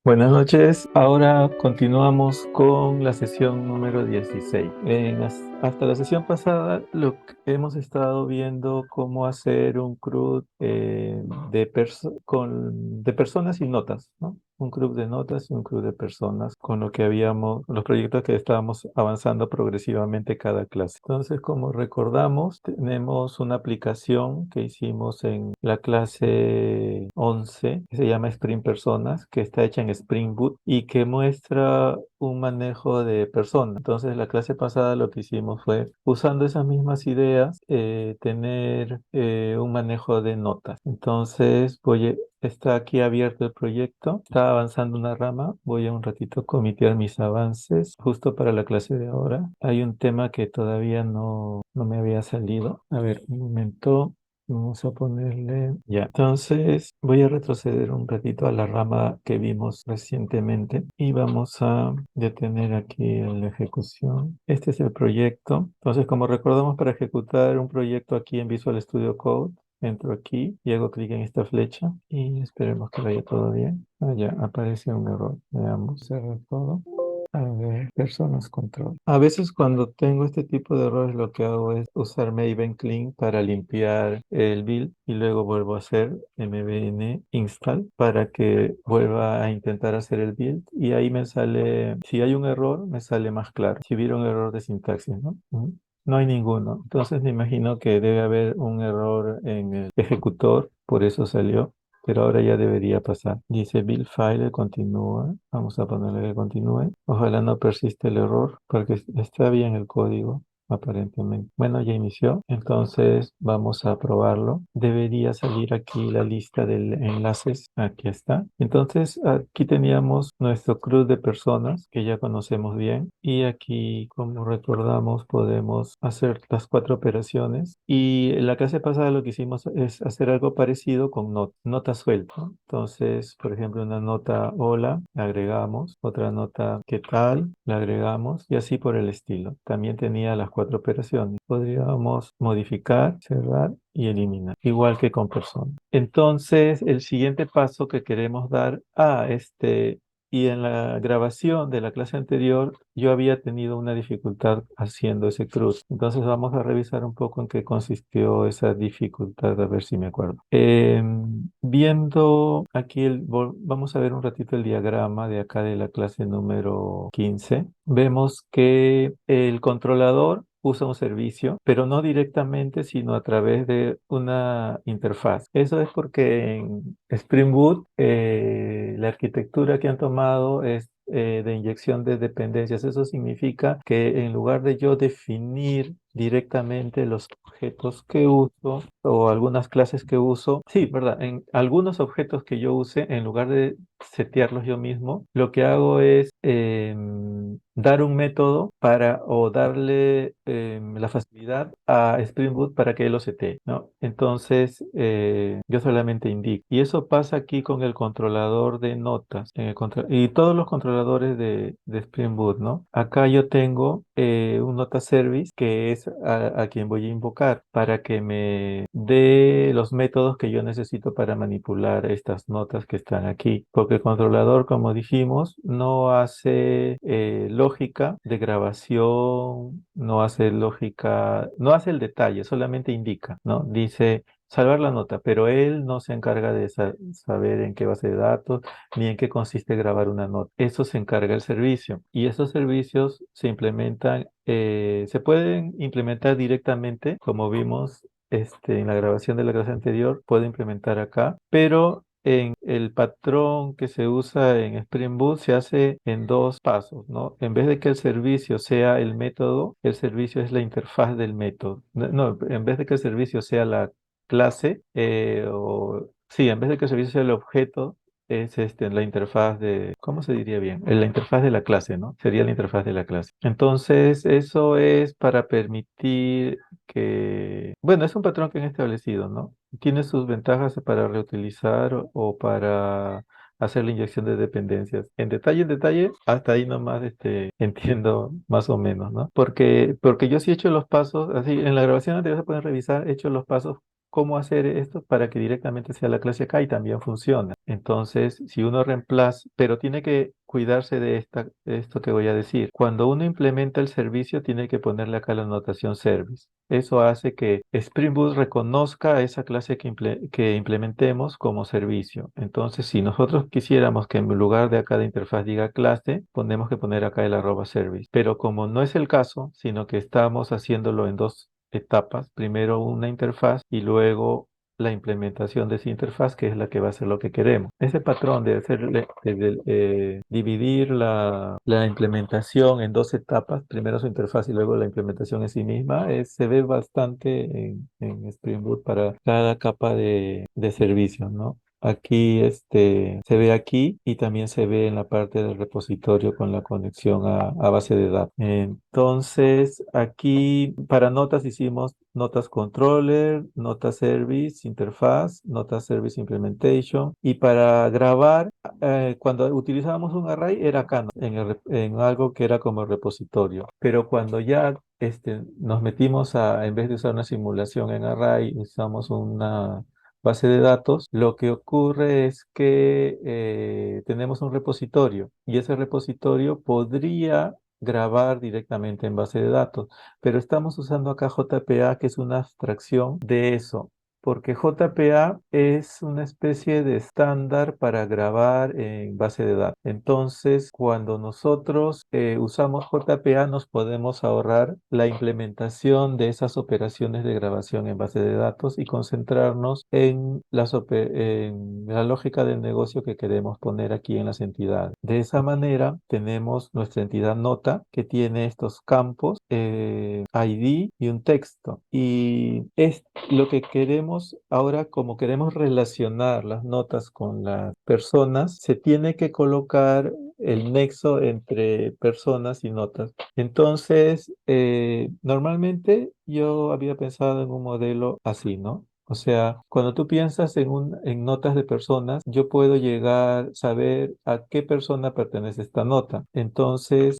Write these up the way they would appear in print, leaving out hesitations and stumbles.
Buenas noches. Ahora continuamos con la sesión número 16. Hasta la sesión pasada hemos estado viendo cómo hacer un CRUD de personas y notas, ¿no? Un CRUD de notas y un CRUD de personas con lo que los proyectos que estábamos avanzando progresivamente cada clase. Entonces, como recordamos, tenemos una aplicación que hicimos en la clase 11 que se llama Spring Personas, que está hecha en Spring Boot y que muestra un manejo de personas. Entonces, la clase pasada lo que hicimos fue, usando esas mismas ideas, tener un manejo de notas. Entonces, está aquí abierto el proyecto, está avanzando una rama. Voy a un ratito comitear mis avances justo para la clase de ahora. Hay un tema que todavía no me había salido. A ver, un momento. Vamos a ponerle ya. Entonces voy a retroceder un ratito a la rama que vimos recientemente y vamos a detener aquí la ejecución. Este es el proyecto. Entonces, como recordamos, para ejecutar un proyecto aquí en Visual Studio Code, entro aquí y hago clic en esta flecha y esperemos que vaya todo bien. Ah, ya aparece un error. Veamos, cerrar todo. A ver, personas control. A veces cuando tengo este tipo de errores lo que hago es usar Maven Clean para limpiar el build y luego vuelvo a hacer MVN install para que vuelva a intentar hacer el build y ahí me sale, si hay un error, me sale más claro. Si hubiera un error de sintaxis, ¿no? Ujú. No hay ninguno. Entonces me imagino que debe haber un error en el ejecutor, por eso salió, pero ahora ya debería pasar. Dice build file, continúa. Vamos a ponerle que continúe. Ojalá no persista el error porque está bien el código, aparentemente. Bueno, ya inició. Entonces vamos a probarlo. Debería salir aquí la lista de enlaces. Aquí está. Entonces aquí teníamos nuestro CRUD de personas que ya conocemos bien. Y aquí, como recordamos, podemos hacer las 4 operaciones. Y en la clase pasada lo que hicimos es hacer algo parecido con notas sueltas, ¿no? Entonces, por ejemplo, una nota hola, la agregamos, otra nota qué tal, la agregamos y así por el estilo. También tenía las 4 operaciones. Podríamos modificar, cerrar y eliminar, igual que con persona. Entonces, el siguiente paso que queremos dar y en la grabación de la clase anterior, yo había tenido una dificultad haciendo ese cruz. Entonces vamos a revisar un poco en qué consistió esa dificultad, a ver si me acuerdo. Viendo aquí, vamos a ver un ratito el diagrama de acá de la clase número 15. Vemos que el controlador usa un servicio, pero no directamente, sino a través de una interfaz. Eso es porque en Spring Boot la arquitectura que han tomado es de inyección de dependencias. Eso significa que en lugar de yo definir directamente los objetos que uso o algunas clases que uso, sí, ¿verdad? En algunos objetos que yo use, en lugar de setearlos yo mismo, lo que hago es dar un método o darle la facilidad a Spring Boot para que él lo setee, ¿no? Entonces, yo solamente indico. Y eso pasa aquí con el controlador de notas y todos los controladores de Spring Boot, ¿no? Acá yo tengo un nota service que es a quien voy a invocar para que me dé los métodos que yo necesito para manipular estas notas que están aquí. Porque el controlador, como dijimos, no hace lógica de grabación, no hace el detalle, solamente indica, ¿no? Dice salvar la nota, pero él no se encarga de saber en qué base de datos ni en qué consiste grabar una nota. Eso se encarga el servicio y esos servicios se pueden implementar directamente, como vimos en la grabación de la clase anterior, puedo implementar acá, pero en el patrón que se usa en Spring Boot se hace en 2 pasos, ¿no? En vez de que el servicio sea el método, el servicio es la interfaz del método. No, en vez de que el servicio sea la clase, sí, en vez de que el servicio sea el objeto, es la interfaz ¿cómo se diría bien? La interfaz de la clase, ¿no? Sería la interfaz de la clase. Entonces, eso es para permitir bueno, es un patrón que han establecido, ¿no? Tiene sus ventajas para reutilizar o para hacer la inyección de dependencias. En detalle, hasta ahí nomás entiendo más o menos, ¿no? Porque yo sí he hecho los pasos, así, en la grabación anterior se pueden revisar, he hecho los pasos cómo hacer esto para que directamente sea la clase acá y también funciona. Entonces, si uno reemplaza, pero tiene que cuidarse de esto que voy a decir. Cuando uno implementa el servicio, tiene que ponerle acá la anotación service. Eso hace que Spring Boot reconozca esa clase que implementemos como servicio. Entonces, si nosotros quisiéramos que en lugar de acá de interfaz diga clase, tenemos que poner acá el arroba service. Pero como no es el caso, sino que estamos haciéndolo en dos etapas, primero una interfaz y luego la implementación de esa interfaz, que es la que va a ser lo que queremos. Ese patrón de dividir la implementación en dos etapas, primero su interfaz y luego la implementación en sí misma, se ve bastante en Spring Boot para cada capa de servicios, ¿no? Aquí se ve aquí y también se ve en la parte del repositorio con la conexión a base de datos. Entonces, aquí para notas hicimos notas controller, notas service, interfaz, notas service implementation. Y para grabar, cuando utilizábamos un array era acá, ¿no? En algo que era como repositorio. Pero cuando ya nos metimos en vez de usar una simulación en array, usamos una base de datos, lo que ocurre es que tenemos un repositorio y ese repositorio podría grabar directamente en base de datos, pero estamos usando acá JPA, que es una abstracción de eso, porque JPA es una especie de estándar para grabar en base de datos. Entonces, cuando nosotros usamos JPA, nos podemos ahorrar la implementación de esas operaciones de grabación en base de datos y concentrarnos en la lógica del negocio que queremos poner aquí en las entidades. De esa manera, tenemos nuestra entidad nota que tiene estos campos, ID y un texto. Y es lo que queremos ahora, como queremos relacionar las notas con las personas, se tiene que colocar el nexo entre personas y notas. Entonces, normalmente yo había pensado en un modelo así, ¿no? O sea, cuando tú piensas en notas de personas, yo puedo llegar a saber a qué persona pertenece esta nota. Entonces,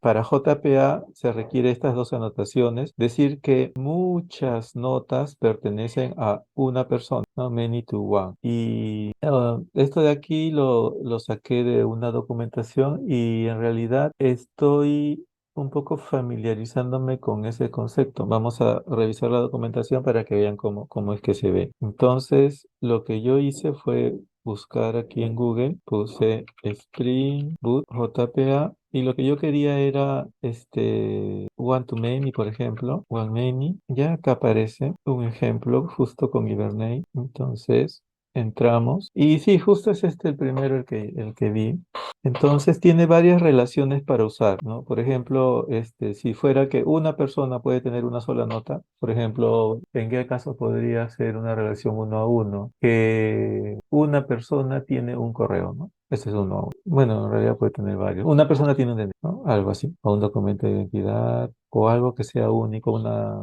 para JPA se requiere estas dos anotaciones, decir que muchas notas pertenecen a una persona, ¿no? Many to one. Y esto de aquí lo saqué de una documentación y en realidad estoy un poco familiarizándome con ese concepto. Vamos a revisar la documentación para que vean cómo es que se ve. Entonces, lo que yo hice fue buscar aquí en Google, puse Spring Boot JPA y lo que yo quería era One to Many, por ejemplo, One Many. Ya acá aparece un ejemplo justo con Hibernate. Entonces, entramos y sí, justo es el primero el que vi. Entonces tiene varias relaciones para usar, ¿no? Por ejemplo, si fuera que una persona puede tener una sola nota, por ejemplo, ¿en qué caso podría ser una relación uno a uno? Que una persona tiene un correo, ¿no? Ese es uno a uno. Bueno, en realidad puede tener varios. Una persona tiene un DNI, ¿no? Algo así. O un documento de identidad, o algo que sea único,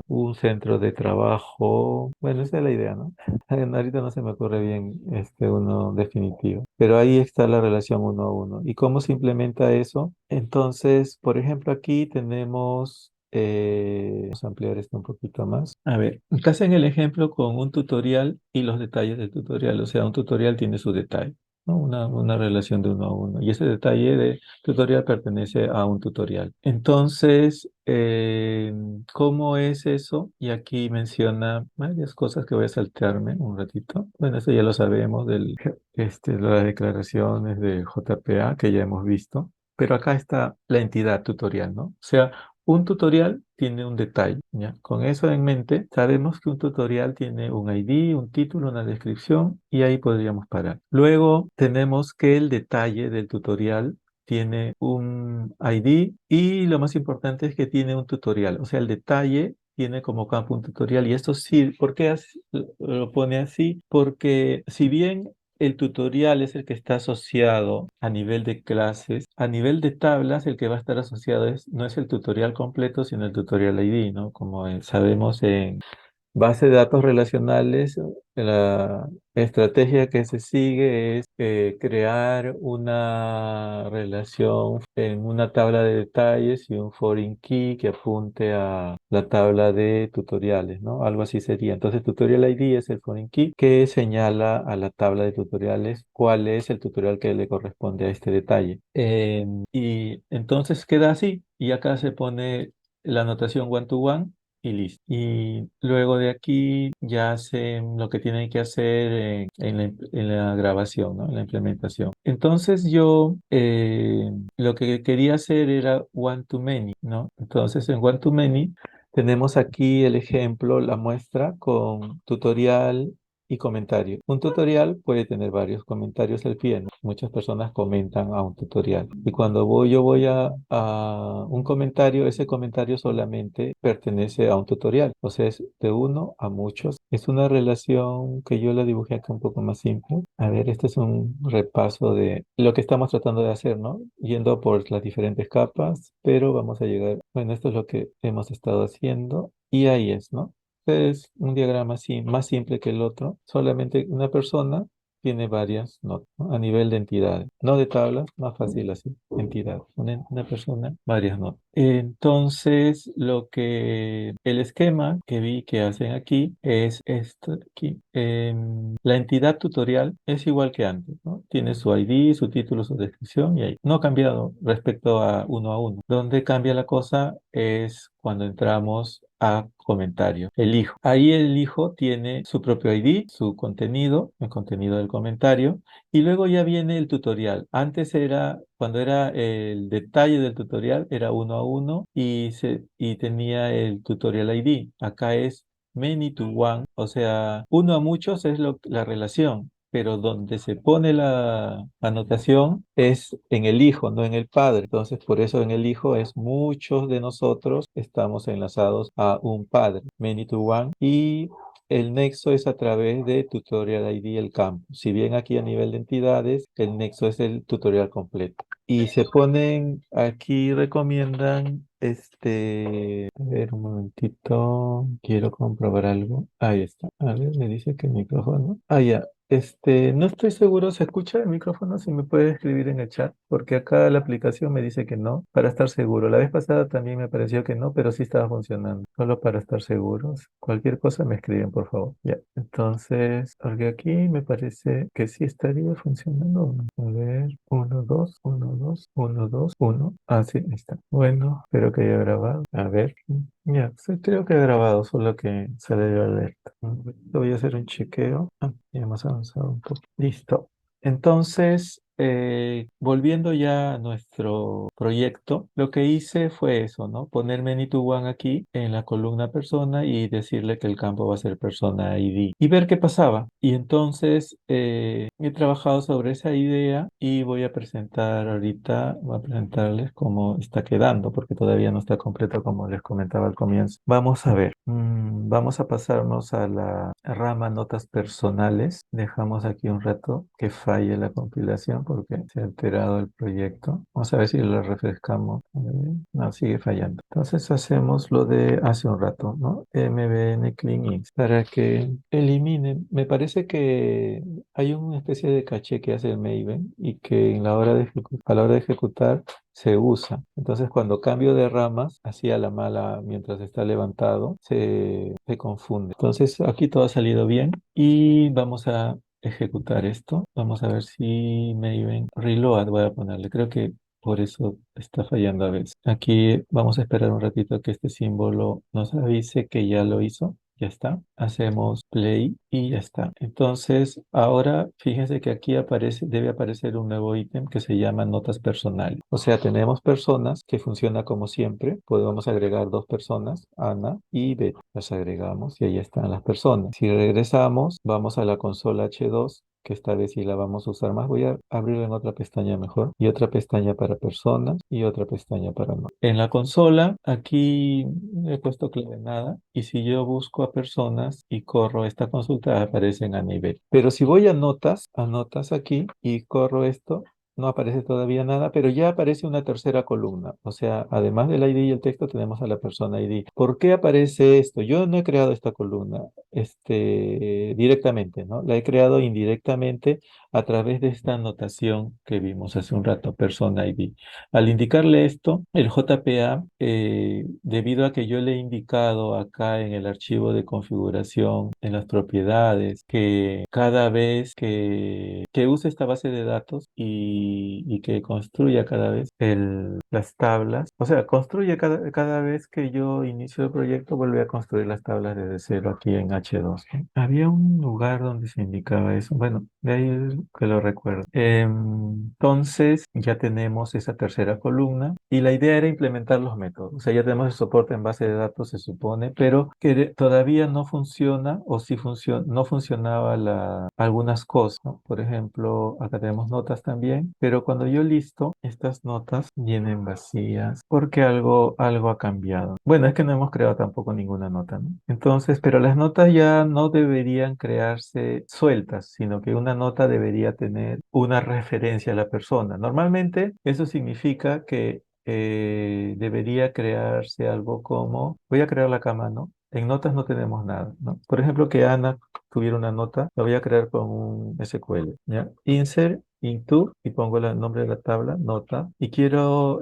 un centro de trabajo. Bueno, esa es la idea, ¿no? Ahorita no se me ocurre bien uno definitivo, pero ahí está la relación uno a uno. ¿Y cómo se implementa eso? Entonces, por ejemplo, aquí tenemos, vamos a ampliar esto un poquito más. A ver, acá hacen el ejemplo con un tutorial y los detalles del tutorial. O sea, un tutorial tiene su detalle, ¿no? Una relación de uno a uno. Y ese detalle de tutorial pertenece a un tutorial. Entonces, ¿cómo es eso? Y aquí menciona varias cosas que voy a saltearme un ratito. Bueno, eso ya lo sabemos las declaraciones de JPA que ya hemos visto. Pero acá está la entidad tutorial, ¿no? O sea, un tutorial tiene un detalle, ¿ya? Con eso en mente, sabemos que un tutorial tiene un ID, un título, una descripción y ahí podríamos parar. Luego tenemos que el detalle del tutorial tiene un ID y lo más importante es que tiene un tutorial, o sea, el detalle tiene como campo un tutorial y esto sí, ¿por qué lo pone así? Porque si bien el tutorial es el que está asociado a nivel de clases, a nivel de tablas el que va a estar asociado no es el tutorial completo, sino el tutorial ID, ¿no? Como sabemos Base de datos relacionales, la estrategia que se sigue es crear una relación en una tabla de detalles y un foreign key que apunte a la tabla de tutoriales, ¿no? Algo así sería. Entonces, tutorial ID es el foreign key que señala a la tabla de tutoriales cuál es el tutorial que le corresponde a este detalle. Y entonces queda así. Y acá se pone la anotación one-to-one y listo. Y luego de aquí ya hacen lo que tienen que hacer en la grabación, ¿no? En la implementación. Entonces yo lo que quería hacer era one-to-many, ¿no? Entonces en one-to-many tenemos aquí el ejemplo, la muestra con tutorial y comentario. Un tutorial puede tener varios comentarios al pie, ¿no? Muchas personas comentan a un tutorial. Y cuando yo voy a un comentario, ese comentario solamente pertenece a un tutorial. O sea, es de uno a muchos. Es una relación que yo la dibujé acá un poco más simple. A ver, este es un repaso de lo que estamos tratando de hacer, ¿no? Yendo por las diferentes capas, pero vamos a llegar, bueno, esto es lo que hemos estado haciendo y ahí es, ¿no? Es un diagrama así, más simple que el otro, solamente una persona tiene varias notas, ¿no? A nivel de entidades, no de tablas, más fácil así, entidades. Una persona, varias notas. Entonces, el esquema que vi que hacen aquí es esto aquí. La entidad tutorial es igual que antes, ¿no? Tiene su ID, su título, su descripción y ahí. No ha cambiado respecto a uno a uno. Donde cambia la cosa es cuando entramos a comentario. El hijo. Ahí el hijo tiene su propio ID, su contenido, el contenido del comentario, y luego ya viene el tutorial. Antes era, cuando era el detalle del tutorial, era uno a uno y tenía el tutorial ID. Acá es many to one, o sea, uno a muchos es la relación. Pero donde se pone la anotación es en el hijo, no en el padre. Entonces, por eso en el hijo es muchos de nosotros estamos enlazados a un padre, many to one, y el nexo es a través de Tutorial ID el campo. Si bien aquí a nivel de entidades, el nexo es el tutorial completo. Y se ponen, aquí recomiendan, a ver un momentito, quiero comprobar algo. Ahí está. A ver, me dice que el micrófono. Ah, ya. No estoy seguro, ¿se escucha el micrófono? Si me puede escribir en el chat, porque acá la aplicación me dice que no, para estar seguro. La vez pasada también me pareció que no, pero sí estaba funcionando. Solo para estar seguros. Cualquier cosa me escriben, por favor. Ya, entonces, porque aquí me parece que sí estaría funcionando. A ver, uno, dos, uno, dos, uno, dos, uno. Ah, sí, ahí está. Bueno, espero que haya grabado. A ver. Ya, sí, creo que he grabado, solo que se le dio alerta. Voy a hacer un chequeo. Ah, ya hemos avanzado un poco. Listo. Entonces, volviendo ya a nuestro proyecto, lo que hice fue eso, ¿no? Poner many to one aquí en la columna persona y decirle que el campo va a ser persona ID y ver qué pasaba. Y entonces he trabajado sobre esa idea y voy a presentarles cómo está quedando, porque todavía no está completo como les comentaba al comienzo. Vamos a ver. Vamos a pasarnos a la rama notas personales. Dejamos aquí un rato que falle la compilación porque se ha alterado el proyecto. Vamos a ver si lo refrescamos. A ver. No, sigue fallando. Entonces hacemos lo de hace un rato, ¿no? MVN clean Inst para que eliminen. Me parece que hay una especie de caché que hace el Maven y que a la hora de ejecutar se usa. Entonces, cuando cambio de ramas, así a la mala, mientras está levantado, se confunde. Entonces, aquí todo ha salido bien y vamos a ejecutar esto. Vamos a ver si Maven Reload voy a ponerle. Creo que por eso está fallando a veces. Aquí vamos a esperar un ratito que este símbolo nos avise que ya lo hizo. Ya está. Hacemos play y ya está. Entonces, ahora fíjense que aquí debe aparecer un nuevo ítem que se llama notas personales. O sea, tenemos personas que funciona como siempre. Podemos agregar dos personas, Ana y Betty. Las agregamos y ahí están las personas. Si regresamos, vamos a la consola H2 que esta vez sí la vamos a usar más. Voy a abrirla en otra pestaña mejor. Y otra pestaña para personas y otra pestaña para no. En la consola, aquí no he puesto clave nada. Y si yo busco a personas y corro esta consulta, aparecen a nivel. Pero si voy a notas aquí y corro esto, no aparece todavía nada, pero ya aparece una tercera columna. O sea, además del ID y el texto, tenemos a la persona ID. ¿Por qué aparece esto? Yo no he creado esta columna directamente, ¿no? La he creado indirectamente a través de esta anotación que vimos hace un rato, persona ID. Al indicarle esto, el JPA, debido a que yo le he indicado acá en el archivo de configuración, en las propiedades, que cada vez que use esta base de datos y que construya cada vez las tablas, o sea, construye cada vez que yo inicio el proyecto, vuelve a construir las tablas desde cero aquí en H2. ¿No? Había un lugar donde se indicaba eso, bueno, de ahí es que lo recuerdo. Entonces, ya tenemos esa tercera columna y la idea era implementar los métodos. O sea, ya tenemos el soporte en base de datos, se supone, pero que todavía no funciona o sí funciona, no funcionaba algunas cosas, ¿no? Por ejemplo, acá tenemos notas también, pero cuando yo listo, estas notas vienen vacías porque algo ha cambiado. Bueno, es que no hemos creado tampoco ninguna nota, ¿no? Entonces, pero las notas ya no deberían crearse sueltas, sino que una nota debería tener una referencia a la persona. Normalmente eso significa que debería crearse algo como, voy a crear la cama, ¿no? En notas no tenemos nada, ¿no? Por ejemplo, que Ana tuviera una nota, la voy a crear con un SQL, ¿ya? Insert into y pongo el nombre de la tabla, nota, y quiero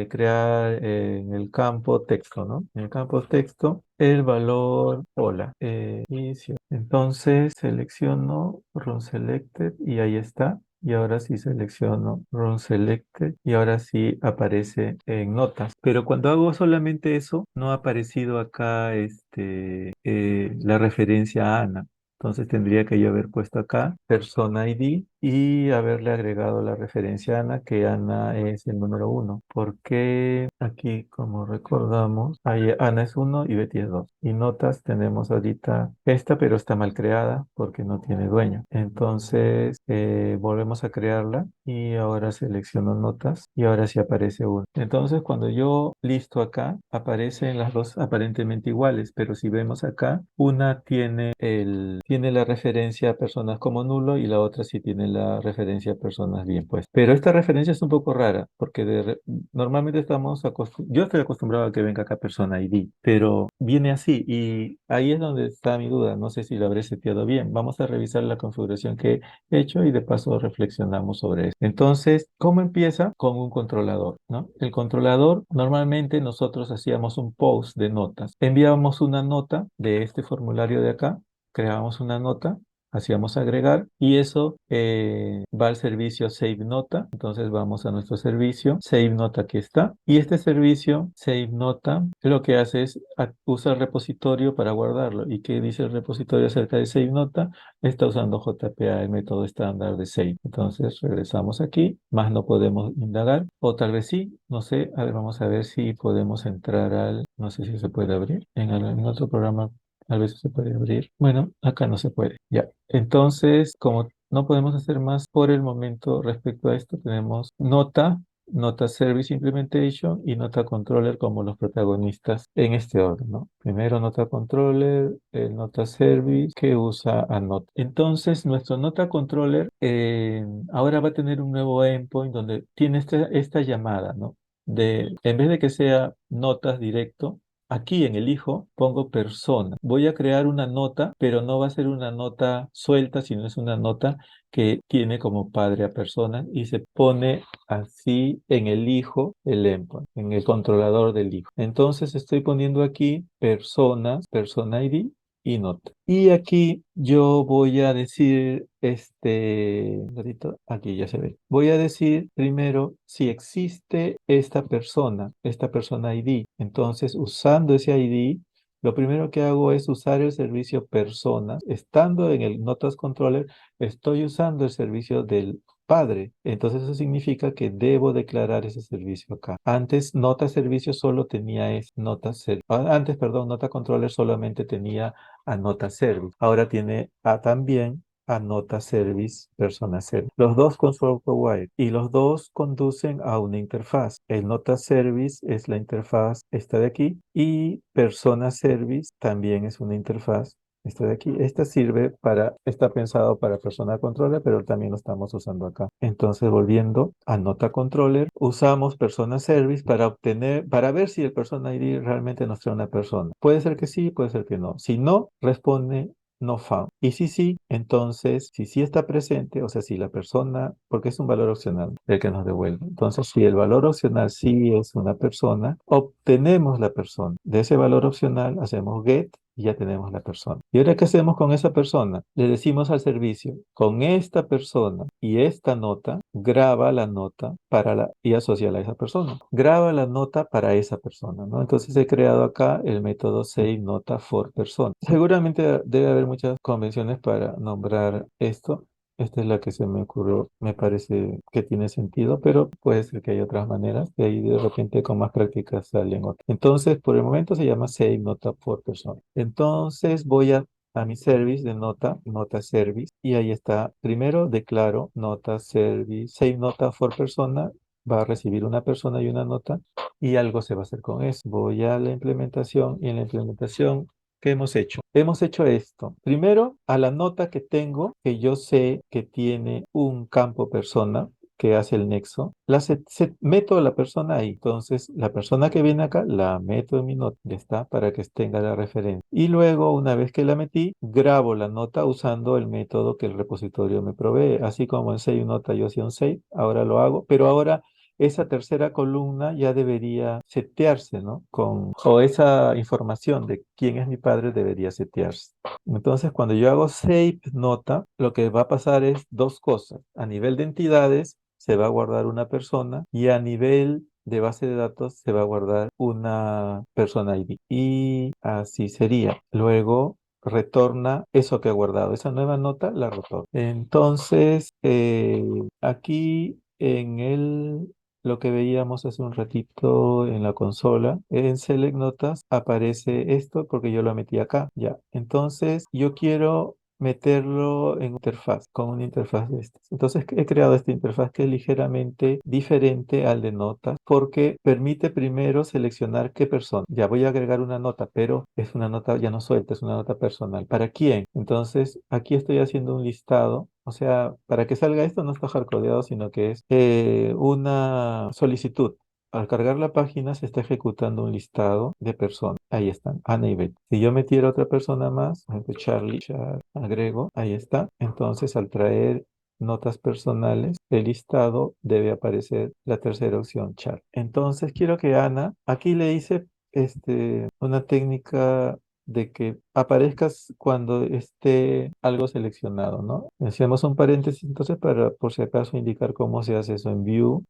crear en el campo texto, ¿no? En el campo texto, el valor hola. Inicio. Entonces selecciono run selected y ahí está. Y ahora sí selecciono Run Selected y ahora sí aparece en notas. Pero cuando hago solamente eso, no ha aparecido acá la referencia a Ana. Entonces tendría que yo haber puesto acá persona ID y haberle agregado la referencia a Ana, que Ana es el número uno. Porque aquí, como recordamos, Ana es uno y Betty es dos. Y notas tenemos ahorita esta, pero está mal creada porque no tiene dueño. Entonces volvemos a crearla y ahora selecciono notas y ahora sí aparece uno. Entonces cuando yo listo acá, aparecen las dos aparentemente iguales, pero si vemos acá, una tiene la referencia a personas como nulo y la otra sí tiene la referencia a personas bien puestas. Pero esta referencia es un poco rara porque normalmente yo estoy acostumbrado a que venga acá persona ID, pero viene así y ahí es donde está mi duda. No sé si lo habré seteado bien. Vamos a revisar la configuración que he hecho y de paso reflexionamos sobre eso. Entonces, ¿cómo empieza? Con un controlador, ¿no? El controlador, normalmente nosotros hacíamos un post de notas. Enviábamos una nota de este formulario de acá, creábamos una nota, hacíamos agregar y eso va al servicio Save Nota. Entonces vamos a nuestro servicio Save Nota, aquí está. Y este servicio Save Nota lo que hace es usa el repositorio para guardarlo. ¿Y qué dice el repositorio acerca de Save Nota? Está usando JPA, el método estándar de Save. Entonces regresamos aquí, más no podemos indagar, o tal vez sí, no sé. A ver, vamos a ver si podemos entrar no sé si se puede abrir en otro programa. A veces se puede abrir. Bueno, acá no se puede. Ya. Entonces, como no podemos hacer más por el momento respecto a esto, tenemos Nota Service Implementation y Nota Controller como los protagonistas en este orden, ¿no? Primero Nota Controller, el Nota Service que usa a Nota. Entonces, nuestro Nota Controller ahora va a tener un nuevo endpoint donde tiene esta llamada, ¿no? En vez de que sea notas directo, aquí en el hijo pongo persona. Voy a crear una nota, pero no va a ser una nota suelta, sino es una nota que tiene como padre a persona y se pone así en el hijo, el endpoint, en el controlador del hijo. Entonces estoy poniendo aquí personas, persona ID y nota. Y aquí yo voy a decir, aquí ya se ve. Voy a decir primero si existe esta persona ID. Entonces, usando ese ID, lo primero que hago es usar el servicio personas. Estando en el Notas Controller, estoy usando el servicio del padre. Entonces eso significa que debo declarar ese servicio acá. Antes Nota Servicio solo tenía antes, perdón, Nota Controller solamente tenía a Nota Service. Ahora tiene también a Nota Service, Persona Service. Los dos con software wire y los dos conducen a una interfaz. El Nota Service es la interfaz esta de aquí y Persona Service también es una interfaz Esta de aquí, está pensado para persona controller, pero también lo estamos usando acá. Entonces, volviendo a nota controller, usamos persona service para ver si el persona ID realmente nos trae una persona. Puede ser que sí, puede ser que no. Si no, responde no found. Y si sí, entonces, si sí está presente, o sea, si la persona, porque es un valor opcional el que nos devuelve. Entonces, si el valor opcional sí es una persona, obtenemos la persona. De ese valor opcional hacemos get y ya tenemos la persona. ¿Y ahora qué hacemos con esa persona? Le decimos al servicio, con esta persona y esta nota, graba la nota y asociala a esa persona. Graba la nota para esa persona, ¿no? Entonces he creado acá el método save nota for person. Seguramente debe haber muchas convenciones para nombrar esto. Esta es la que se me ocurrió, me parece que tiene sentido, pero puede ser que hay otras maneras y ahí de repente con más práctica salen otras. Entonces, por el momento se llama Save Nota for Person. Entonces voy a mi service de nota service, y ahí está. Primero declaro nota service, save nota for persona, va a recibir una persona y una nota, y algo se va a hacer con eso. Voy a la implementación, y en la implementación, ¿qué hemos hecho? Hemos hecho esto. Primero, a la nota que tengo, que yo sé que tiene un campo persona, que hace el nexo, meto a la persona ahí. Entonces, la persona que viene acá, la meto en mi nota, ya está, para que tenga la referencia. Y luego, una vez que la metí, grabo la nota usando el método que el repositorio me provee. Así como en Save Nota yo hacía un save, ahora lo hago, pero ahora esa tercera columna ya debería setearse, ¿no? O esa información de quién es mi padre debería setearse. Entonces, cuando yo hago save nota, lo que va a pasar es dos cosas. A nivel de entidades, se va a guardar una persona, y a nivel de base de datos se va a guardar una persona ID. Y así sería. Luego retorna eso que ha guardado. Esa nueva nota la retorna. Entonces, aquí lo que veíamos hace un ratito en la consola, en Select Notas aparece esto porque yo lo metí acá, ya. Entonces, yo quiero meterlo en interfaz, con una interfaz de estas. Entonces, he creado esta interfaz que es ligeramente diferente al de notas, porque permite primero seleccionar qué persona. Ya voy a agregar una nota, pero es una nota ya no suelta, es una nota personal. ¿Para quién? Entonces, aquí estoy haciendo un listado. O sea, para que salga esto no está hardcodeado, sino que es una solicitud. Al cargar la página se está ejecutando un listado de personas. Ahí están, Ana y Betty. Si yo metiera otra persona más, por ejemplo, agrego, ahí está. Entonces, al traer notas personales, el listado debe aparecer la tercera opción, Char. Entonces, quiero que Ana, aquí le hice una técnica de que aparezcas cuando esté algo seleccionado, ¿no? Hacemos un paréntesis entonces para, por si acaso, indicar cómo se hace eso en Vue.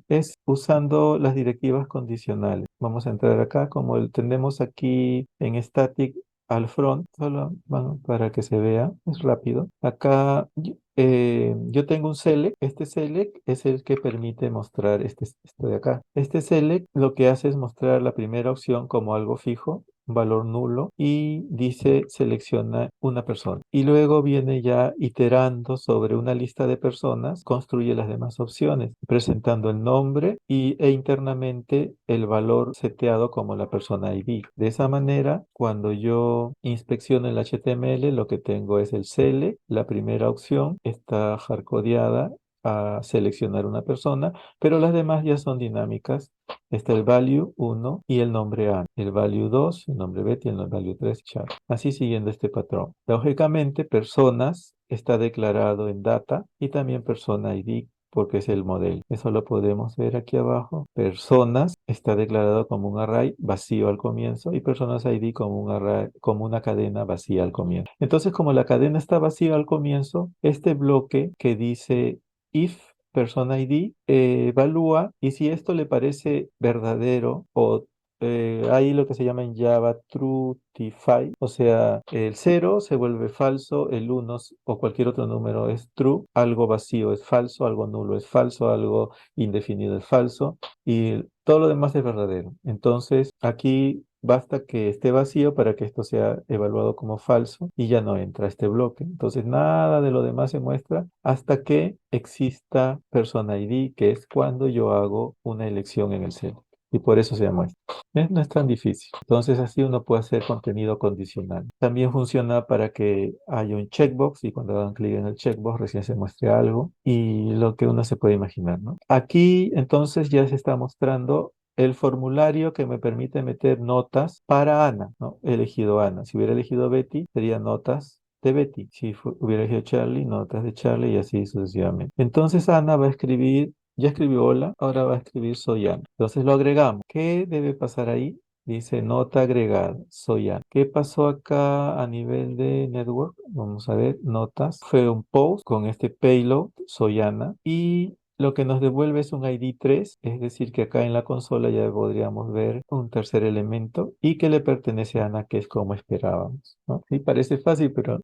Es usando las directivas condicionales. Vamos a entrar acá, como tenemos aquí en static al front, solo bueno, para que se vea, es rápido. Acá yo tengo un select. Este select es el que permite mostrar esto de acá. Este select lo que hace es mostrar la primera opción como algo fijo, un valor nulo, y dice selecciona una persona. Y luego viene ya iterando sobre una lista de personas, construye las demás opciones, presentando el nombre e internamente el valor seteado como la persona ID. De esa manera, cuando yo inspecciono el HTML, lo que tengo es el select, la primera opción está hardcodeada a seleccionar una persona, pero las demás ya son dinámicas. Está el value 1 y el nombre Anne, el value 2, el nombre Betty, y el value 3, Char. Así siguiendo este patrón. Lógicamente, personas está declarado en data, y también persona ID, porque es el modelo. Eso lo podemos ver aquí abajo. Personas está declarado como un array vacío al comienzo, y personas ID como un array, como una cadena vacía al comienzo. Entonces, como la cadena está vacía al comienzo, este bloque que dice if persona ID evalúa, y si esto le parece verdadero, o hay lo que se llama en Java truthify, o sea, el cero se vuelve falso, el uno o cualquier otro número es true, algo vacío es falso, algo nulo es falso, algo indefinido es falso, y todo lo demás es verdadero. Entonces, aquí basta que esté vacío para que esto sea evaluado como falso, y ya no entra este bloque. Entonces, nada de lo demás se muestra hasta que exista Person ID, que es cuando yo hago una elección en el celo. y por eso se llama esto. No es tan difícil. Entonces así uno puede hacer contenido condicional. También funciona para que haya un checkbox y cuando hagan clic en el checkbox recién se muestre algo y lo que uno se puede imaginar, ¿no? Aquí entonces ya se está mostrando el formulario que me permite meter notas para Ana, ¿no? He elegido Ana. Si hubiera elegido Betty, sería notas de Betty. Si hubiera elegido Charlie, notas de Charlie y así sucesivamente. Entonces Ana va a escribir, ya escribió hola, ahora va a escribir soy Ana. Entonces lo agregamos. ¿Qué debe pasar ahí? Dice nota agregada, soy Ana. ¿Qué pasó acá a nivel de network? Vamos a ver, notas. Fue un post con este payload, soy Ana. Y lo que nos devuelve es un ID 3, es decir, que acá en la consola ya podríamos ver un tercer elemento y que le pertenece a Ana, que es como esperábamos, ¿no? Sí, parece fácil, pero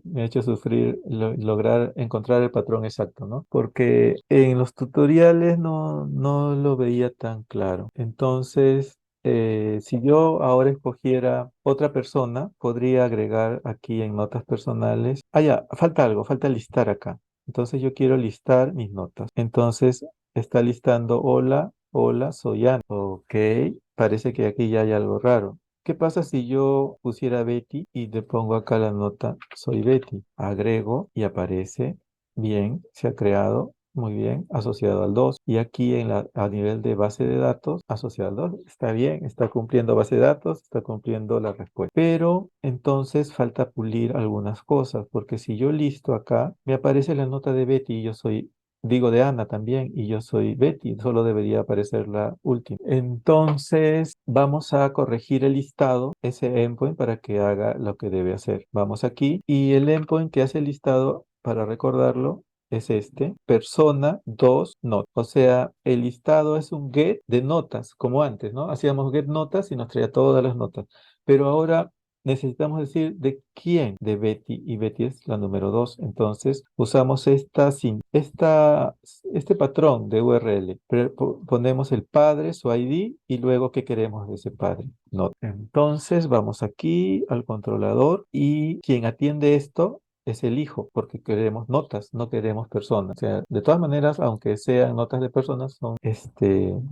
me ha hecho sufrir lograr encontrar el patrón exacto, ¿no? Porque en los tutoriales no lo veía tan claro. Entonces, si yo ahora escogiera otra persona, podría agregar aquí en notas personales. Ah, ya, falta algo, falta listar acá. Entonces yo quiero listar mis notas. Entonces está listando hola, hola, soy Ana. Ok, parece que aquí ya hay algo raro. ¿Qué pasa si yo pusiera Betty y le pongo acá la nota soy Betty? Agrego y aparece. Bien, se ha creado. Muy bien, asociado al 2. Y aquí a nivel de base de datos, asociado al 2, está bien, está cumpliendo base de datos, está cumpliendo la respuesta. Pero entonces falta pulir algunas cosas, porque si yo listo acá, me aparece la nota de Betty y yo soy, digo de Ana también, y yo soy Betty, solo debería aparecer la última. Entonces vamos a corregir el listado, ese endpoint, para que haga lo que debe hacer. Vamos aquí y el endpoint que hace el listado, para recordarlo, es este, persona 2 not. O sea, el listado es un get de notas, como antes, ¿no? Hacíamos get notas y nos traía todas las notas. Pero ahora necesitamos decir de quién, de Betty, y Betty es la número 2. Entonces usamos este patrón de URL. Ponemos el padre, su ID, y luego qué queremos de ese padre. Not. Entonces vamos aquí al controlador y quien atiende esto es el hijo, porque queremos notas, no queremos personas. O sea, de todas maneras, aunque sean notas de personas, son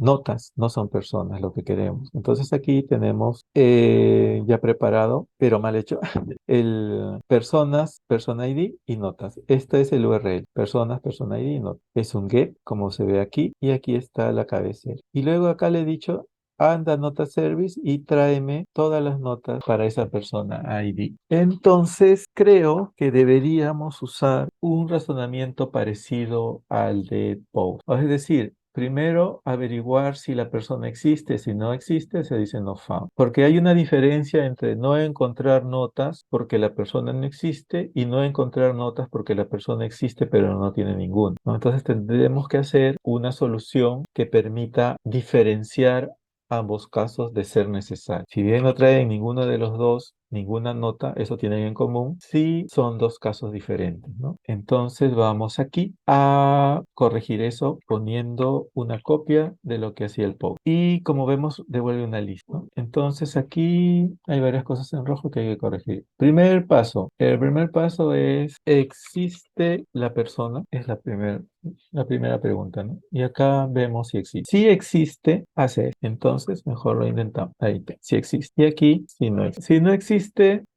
notas, no son personas lo que queremos. Entonces aquí tenemos ya preparado, pero mal hecho, el personas, persona ID y notas. Este es el URL, personas, persona ID y notas. Es un get, como se ve aquí, y aquí está la cabecera. Y luego acá le he dicho anda nota service y tráeme todas las notas para esa persona ID. Entonces, creo que deberíamos usar un razonamiento parecido al de post. Es decir, primero averiguar si la persona existe. Si no existe, se dice no found. Porque hay una diferencia entre no encontrar notas porque la persona no existe y no encontrar notas porque la persona existe pero no tiene ninguna, ¿no? Entonces tendremos que hacer una solución que permita diferenciar ambos casos de ser necesario. Si bien no traen ninguno de los dos ninguna nota, eso tienen en común, sí son dos casos diferentes, ¿no? Entonces vamos aquí a corregir eso poniendo una copia de lo que hacía el post. Y como vemos, devuelve una lista, ¿no? Entonces aquí hay varias cosas en rojo que hay que corregir. Primer paso. El primer paso es, ¿existe la persona? Es la primera pregunta, ¿no? Y acá vemos si existe. Si existe, hace esto. Entonces, mejor lo intentamos. Ahí está. Si existe. Y aquí, si no existe. Si no existe,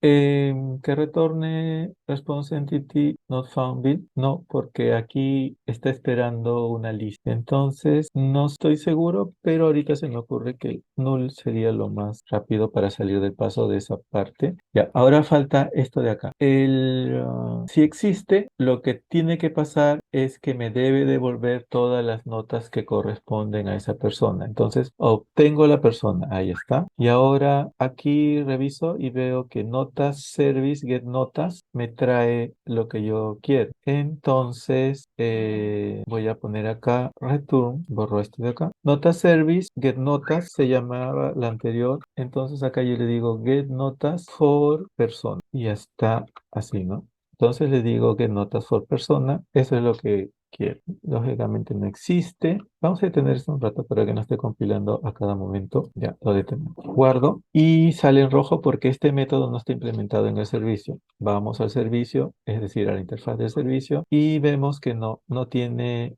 que retorne response entity not found build. No, porque aquí está esperando una lista. Entonces, no estoy seguro, pero ahorita se me ocurre que null sería lo más rápido para salir del paso de esa parte. Ya, ahora falta esto de acá. Si existe, lo que tiene que pasar es que me debe devolver todas las notas que corresponden a esa persona. Entonces, obtengo la persona. Ahí está. Y ahora aquí reviso y veo que notas service get notas me trae lo que yo quiero. Entonces, voy a poner acá return, borro esto de acá. Nota service get notas se llamaba la anterior. Entonces acá yo le digo get notas for persona. Y ya está así, ¿no? Entonces le digo get notas for persona. Eso es lo que quiero. Lógicamente no existe. Vamos a detener esto un rato para que no esté compilando a cada momento. Ya, lo detenemos. Guardo y sale en rojo porque este método no está implementado en el servicio. Vamos al servicio, es decir, a la interfaz del servicio y vemos que no tiene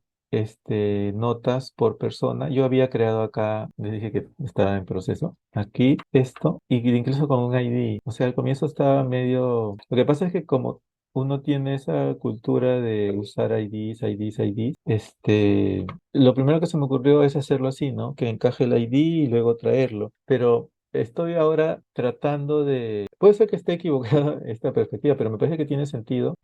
notas por persona. Yo había creado acá, les dije que estaba en proceso, aquí esto, y incluso con un ID. O sea, al comienzo estaba medio... Lo que pasa es que como uno tiene esa cultura de usar IDs, lo primero que se me ocurrió es hacerlo así, ¿no? Que encaje el ID y luego traerlo. Pero estoy ahora tratando de... Puede ser que esté equivocada esta perspectiva, pero me parece que tiene sentido,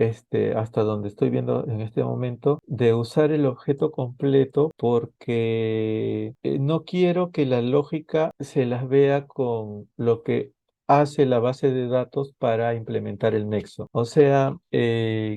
hasta donde estoy viendo en este momento, de usar el objeto completo porque no quiero que la lógica se las vea con lo que hace la base de datos para implementar el nexo. O sea,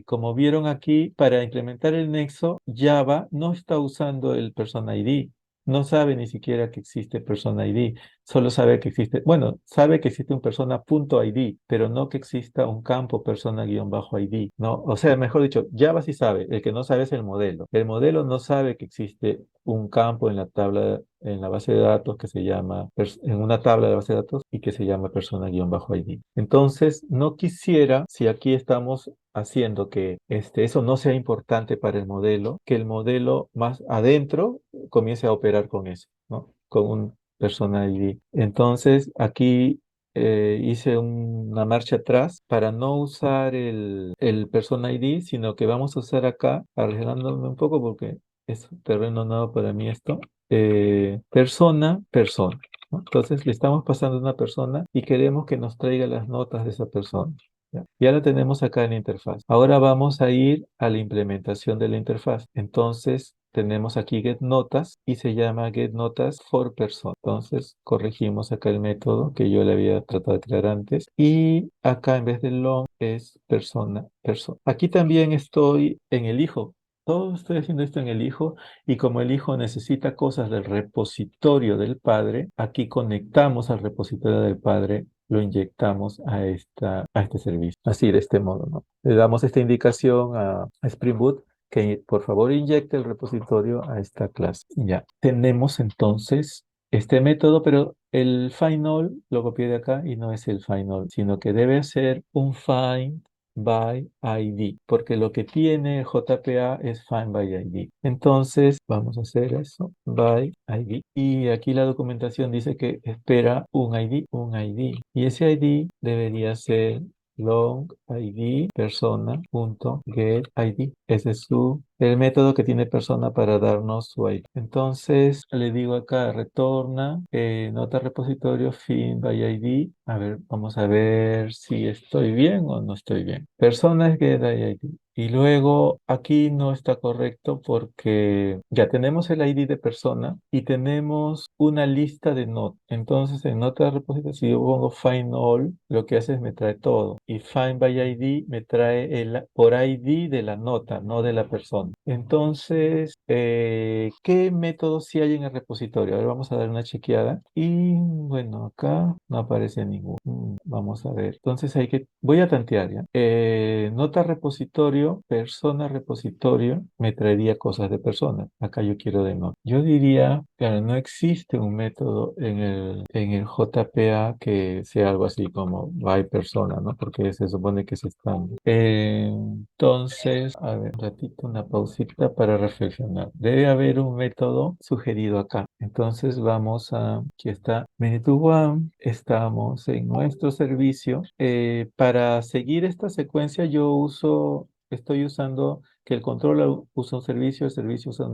como vieron aquí, para implementar el nexo, Java no está usando el Person ID. No sabe ni siquiera que existe Person ID, solo sabe que existe, bueno, sabe que existe un persona.id, pero no que exista un campo persona-id, ¿no? O sea, mejor dicho, Java sí sabe, el que no sabe es el modelo. El modelo no sabe que existe un campo en la tabla, en la base de datos que se llama, en una tabla de base de datos y que se llama persona-id. Entonces, no quisiera, si aquí estamos haciendo que eso no sea importante para el modelo, que el modelo más adentro comience a operar con eso, ¿no? Con un persona ID. Entonces, aquí hice una marcha atrás para no usar el persona ID, sino que vamos a usar acá, arreglándome un poco porque es un terreno nuevo para mí esto, persona, ¿no? Entonces, le estamos pasando a una persona y queremos que nos traiga las notas de esa persona. ¿Ya? Ya la tenemos acá en la interfaz. Ahora vamos a ir a la implementación de la interfaz. Entonces, tenemos aquí getNotas y se llama getNotas for person. Entonces, corregimos acá el método que yo le había tratado de crear antes. Y acá en vez de long es persona. Aquí también estoy en el hijo. Todo estoy haciendo esto en el hijo y como el hijo necesita cosas del repositorio del padre, aquí conectamos al repositorio del padre, lo inyectamos a este servicio. Así, de este modo, ¿no? Le damos esta indicación a Spring Boot que por favor inyecte el repositorio a esta clase. Ya, tenemos entonces este método, pero el find all lo copié de acá y no es el find all, sino que debe ser un find by ID, porque lo que tiene JPA es find by ID. Entonces, vamos a hacer eso, by ID. Y aquí la documentación dice que espera un ID. Y ese ID debería ser long id persona.getID. Ese es el método que tiene persona para darnos su ID. Entonces le digo acá retorna nota repositorio find by ID. A ver, vamos a ver si estoy bien o no estoy bien. Persona es getID. Y luego aquí no está correcto porque ya tenemos el ID de persona y tenemos una lista de notas. Entonces en nota de repositorio, si yo pongo find all, lo que hace es me trae todo. Y find by ID me trae el por ID de la nota, no de la persona. Entonces, ¿qué métodos sí hay en el repositorio? A ver, vamos a dar una chequeada. Y bueno, acá no aparece ninguno. Vamos a ver. Entonces voy a tantear ya. Nota repositorio, persona repositorio, me traería cosas de persona. Acá yo quiero de nota. Yo diría, claro, no existe un método en el JPA que sea algo así como by persona, ¿no? Porque se supone que es estándar. Entonces, a ver, un ratito, una pausita para reflexionar. Debe haber un método sugerido acá. Entonces aquí está, Minute One, estamos en nuestro servicio. Para seguir esta secuencia estoy usando que el controller usa un servicio, el servicio usa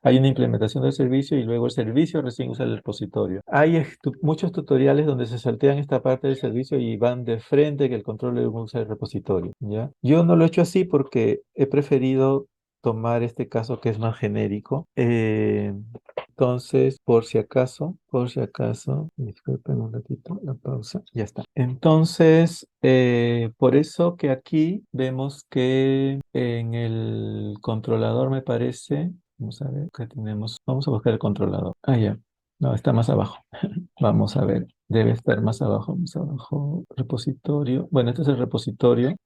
hay una implementación del servicio y luego el servicio recién usa el repositorio. Hay muchos tutoriales donde se saltean esta parte del servicio y van de frente que el controller usa el repositorio, ¿ya? Yo no lo he hecho así porque he preferido tomar este caso que es más genérico. Entonces, por si acaso, disculpen un ratito la pausa, ya está. Entonces, por eso que aquí vemos que en el controlador me parece, vamos a ver, que tenemos, vamos a buscar el controlador. Ah, ya, no, está más abajo. Vamos a ver, debe estar más abajo, repositorio. Bueno, este es el repositorio,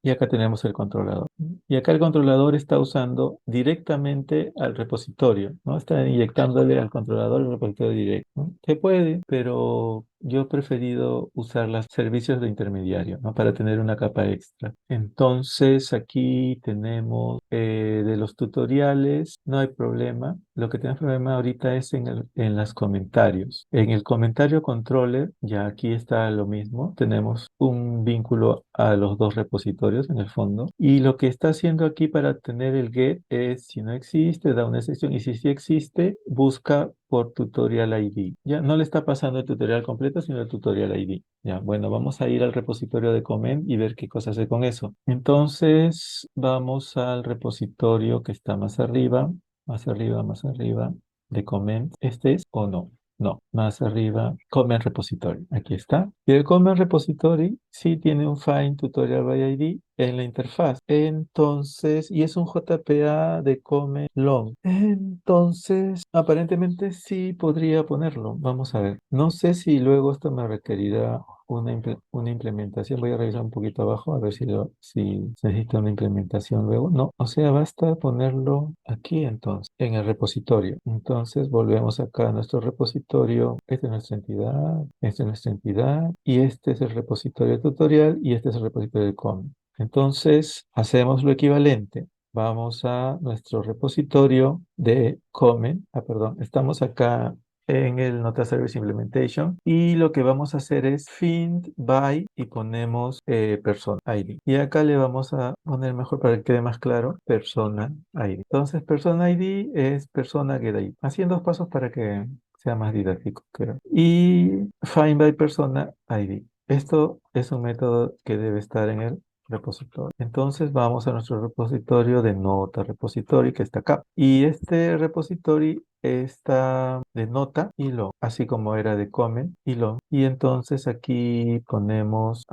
y acá tenemos el controlador. Y acá el controlador está usando directamente al repositorio, ¿no? Está inyectándole al controlador el repositorio directo, ¿no? Se puede, pero yo he preferido usar los servicios de intermediario, ¿no? Para tener una capa extra. Entonces, aquí tenemos de los tutoriales, no hay problema. Lo que tenemos problema ahorita es en los comentarios. En el comentario controller, ya aquí está lo mismo. Tenemos un vínculo a los dos repositorios en el fondo. Y lo que está haciendo aquí para tener el get es, si no existe, da una excepción. Y si sí existe, busca por tutorial ID. Ya no le está pasando el tutorial completo, sino el tutorial ID. Ya, bueno, vamos a ir al repositorio de comment y ver qué cosa hace con eso. Entonces, vamos al repositorio que está más arriba de comment. ¿Este es o no? No, más arriba, Comment Repository. Aquí está. Y el Comment Repository sí tiene un Find Tutorial by ID en la interfaz. Entonces, y es un JPA de Comment Long. Entonces, aparentemente sí podría ponerlo. Vamos a ver. No sé si luego esto me requerirá una implementación. Voy a revisar un poquito abajo a ver si necesita una implementación luego. No, o sea, basta ponerlo aquí entonces, en el repositorio. Entonces volvemos acá a nuestro repositorio. Esta es nuestra entidad, esta es nuestra entidad y este es el repositorio tutorial y este es el repositorio de com. Entonces hacemos lo equivalente. Vamos a nuestro repositorio de comment. Perdón, estamos acá en el Nota Service Implementation y lo que vamos a hacer es find by y ponemos persona ID y acá le vamos a poner mejor para que quede más claro persona ID. Entonces persona ID es persona get ID, así en dos pasos para que sea más didáctico, creo. Y find by persona ID, esto es un método que debe estar en el repositorio. Entonces vamos a nuestro repositorio de nota repository que está acá. Y este repository está de nota y log, así como era de comment y log. Y entonces aquí ponemos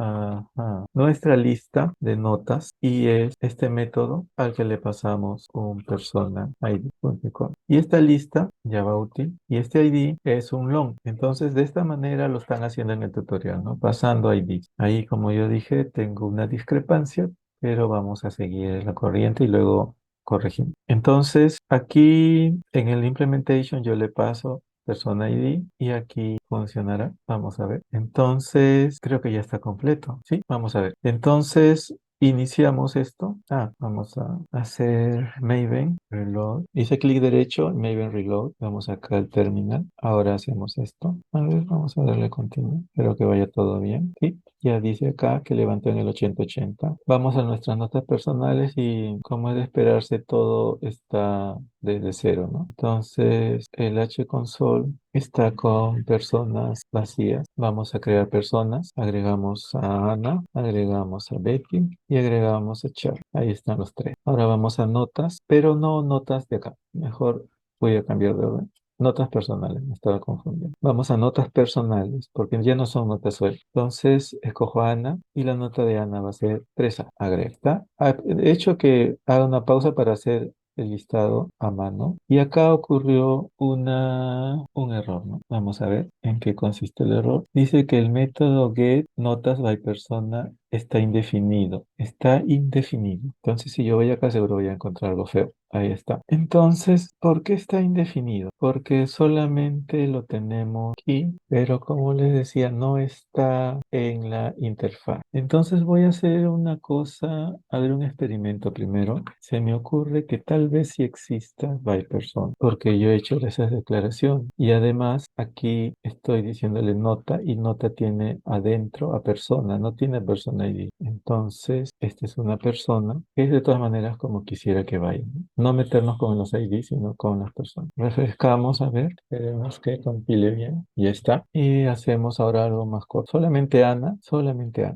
nuestra lista de notas y es este método al que le pasamos un persona ID.com. Y esta lista ya va útil y este ID es un long. Entonces de esta manera lo están haciendo en el tutorial, ¿no? Pasando IDs. Ahí, como yo dije, tengo una discrepancia, pero vamos a seguir la corriente y luego corregimos. Entonces, aquí en el implementation yo le paso persona ID y aquí funcionará. Vamos a ver. Entonces, creo que ya está completo. Sí, vamos a ver. Entonces, iniciamos esto. Vamos a hacer Maven Reload. Hice clic derecho, Maven Reload. Vamos acá al terminal. Ahora hacemos esto. A ver, vamos a darle continuo. Espero que vaya todo bien. Sí, ya dice acá que levantó en el 8080. Vamos a nuestras notas personales y como es de esperarse, todo está desde cero, ¿no? Entonces, el hconsole está con personas vacías. Vamos a crear personas. Agregamos a Ana, agregamos a Betty y agregamos a Char. Ahí están los tres. Ahora vamos a notas, pero no notas de acá. Mejor voy a cambiar de orden. Notas personales, me estaba confundiendo. Vamos a notas personales, porque ya no son notas web. Entonces, escojo a Ana y la nota de Ana va a ser 3A. Agrega. ¿Está? De hecho, que haga una pausa para hacer el listado a mano. Y acá ocurrió un error, ¿no? Vamos a ver en qué consiste el error. Dice que el método get notas by persona está indefinido. Está indefinido. Entonces, si yo voy acá, seguro voy a encontrar algo feo. Ahí está. Entonces, ¿por qué está indefinido? Porque solamente lo tenemos aquí, pero como les decía, no está en la interfaz. Entonces voy a hacer una cosa, a ver un experimento primero. Se me ocurre que tal vez sí exista by person, porque yo he hecho esa declaración. Y además aquí estoy diciéndole nota y nota tiene adentro a persona, no tiene persona ID. Entonces, esta es una persona que es de todas maneras como quisiera que vaya, ¿no? No meternos con los ID, sino con las personas. Refrescamos, a ver, queremos que compile bien. Ya está. Y hacemos ahora algo más corto. Solamente Ana,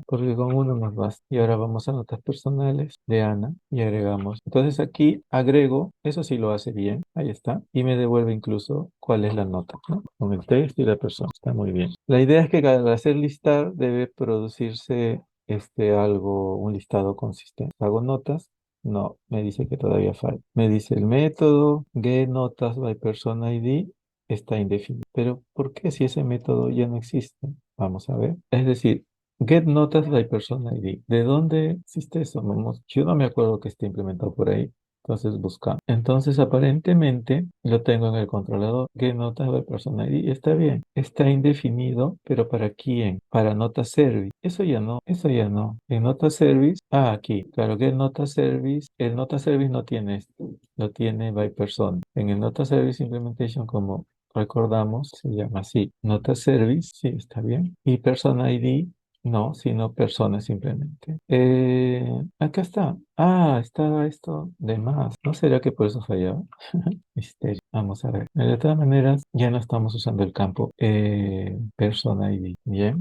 porque con uno nos basta. Y ahora vamos a notas personales de Ana y agregamos. Entonces aquí agrego, eso sí lo hace bien, ahí está. Y me devuelve incluso cuál es la nota, ¿no? Con el texto y la persona. Está muy bien. La idea es que al hacer listar debe producirse un listado consistente. Hago notas. No, me dice que todavía falta. Me dice el método getNotas by person ID está indefinido. Pero ¿por qué si ese método ya no existe? Vamos a ver. Es decir, Get notas by person ID. ¿De dónde existe eso? Yo no me acuerdo que esté implementado por ahí. Entonces busca. Entonces aparentemente lo tengo en el controlador. Get notas by person ID. Está bien. Está indefinido, pero ¿para quién? Para nota service. Eso ya no. Eso ya no. En nota service. Ah, aquí. Claro, get nota service. El nota service no tiene esto. Lo tiene by person. En el nota service implementation como recordamos, se llama así. Nota service. Sí, está bien. Y person ID. No, sino personas simplemente. Acá está. Ah, estaba esto de más. ¿No será que por eso fallaba? Misterio. Vamos a ver. De todas maneras, ya no estamos usando el campo person ID. Bien.